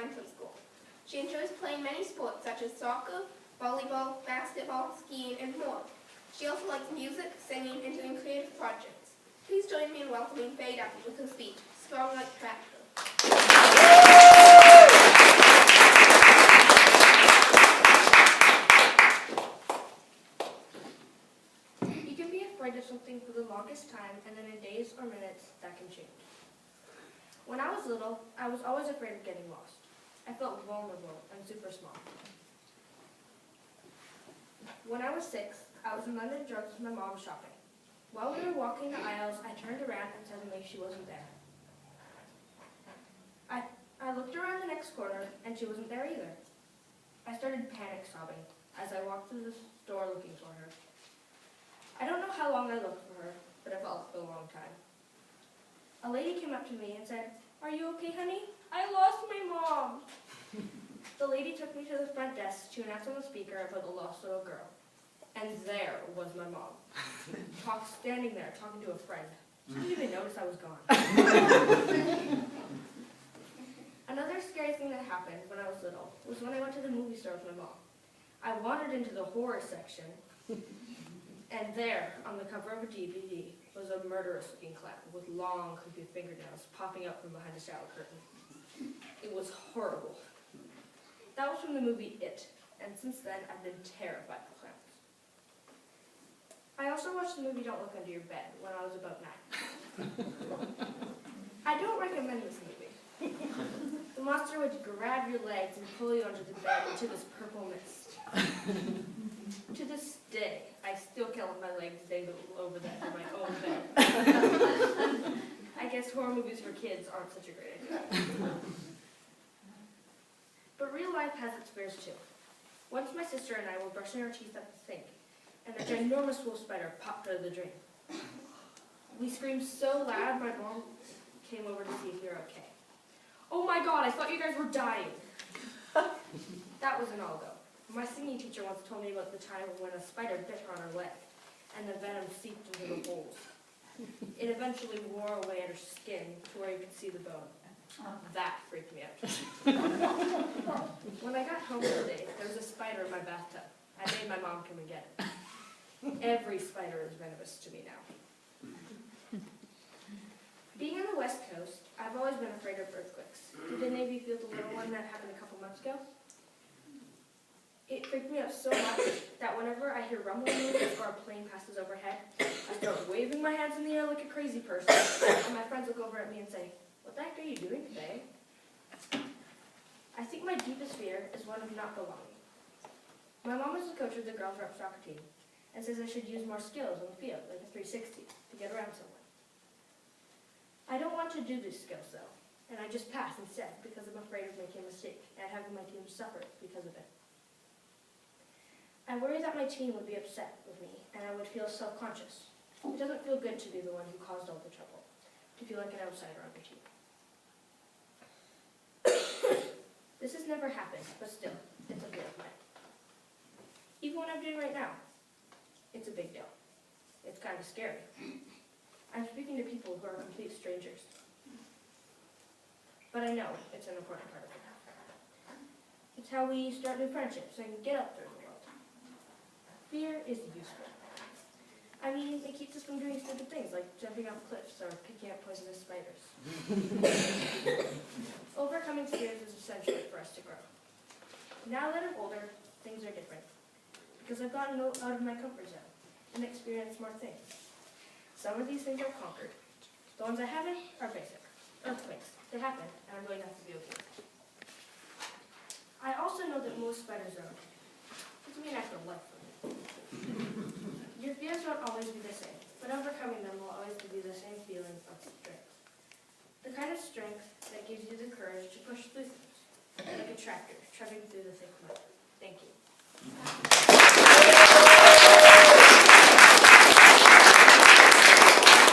elementary school. She enjoys playing many sports such as soccer, volleyball, basketball, skiing, and more. She also likes music, singing, and doing creative projects. Please join me in welcoming Faye Duffy with her speech, Strong Like Tractor. You can be afraid of something for the longest time, and then in days or minutes, that can change. When I was little, I was always afraid of getting lost. I felt vulnerable and super small. When I was 6, I was in London drugs with my mom shopping. While we were walking the aisles, I turned around and suddenly she wasn't there. I looked around the next corner and she wasn't there either. I started panic sobbing as I walked through the store looking for her. I don't know how long I looked for her, but it felt like a long time. A lady came up to me and said, "Are you okay, honey? I lost my mom." The lady took me to the front desk to announce on the speaker about the lost little girl. And there was my mom, standing there talking to a friend. She didn't even notice I was gone. Another scary thing that happened when I was little was when I went to the movie store with my mom. I wandered into the horror section, and there, on the cover of a DVD, was a murderous-looking clown with long, creepy fingernails popping up from behind a shower curtain. It was horrible. That was from the movie It, and since then, I've been terrified of clowns. I also watched the movie Don't Look Under Your Bed when I was about 9. I don't recommend this movie. The monster would grab your legs and pull you under the bed into this purple mist. To this day, I still can't let my legs dangle over the edge of my own bed. I guess horror movies for kids aren't such a great idea. But real life has its fears too. Once my sister and I were brushing our teeth at the sink, and a ginormous wolf spider popped out of the drain. We screamed so loud, my mom came over to see if we were okay. "Oh my God, I thought you guys were dying." That wasn't all though. My singing teacher once told me about the time when a spider bit her on her leg, and the venom seeped into the holes. It eventually wore away at her skin to where you could see the bone. That freaked me out. When I got home one day, there was a spider in my bathtub. I made my mom come and get it. Every spider is venomous to me now. Being on the West Coast, I've always been afraid of earthquakes. Did any of you feel the little one that happened a couple months ago? It freaked me out so much that whenever I hear rumbling or a plane passes overhead, I start waving my hands in the air like a crazy person, and my friends look over at me and say, "What the heck are you doing today?" I think my deepest fear is one of not belonging. My mom is the coach of the girls' rep soccer team and says I should use more skills on the field, like a 360, to get around someone. I don't want to do these skills though, and I just pass instead because I'm afraid of making a mistake and having my team suffer because of it. I worry that my team would be upset with me and I would feel self-conscious. It doesn't feel good to be the one who caused all the trouble, to feel like an outsider on your team. This has never happened, but still, it's a fear of mine. Even what I'm doing right now, it's a big deal. It's kind of scary. I'm speaking to people who are complete strangers. But I know it's an important part of it. It's how we start new friendships and get up there in the world. Fear is useful. I mean, it keeps us from doing stupid things like jumping off cliffs or picking up poisonous spiders. Overcoming fears is essential for us to grow. Now that I'm older, things are different. Because I've gotten out of my comfort zone and experienced more things. Some of these things are conquered. The ones I haven't are basic. Earthquakes. They happen, and I'm going to have to be okay. I also know that most spiders are okay. It's a natural life for me. Your fears won't always be the same, but overcoming them will always give you the same feeling of strength. The kind of strength that gives you the courage to push through things, like a tractor trudging through the thick mud. Thank you.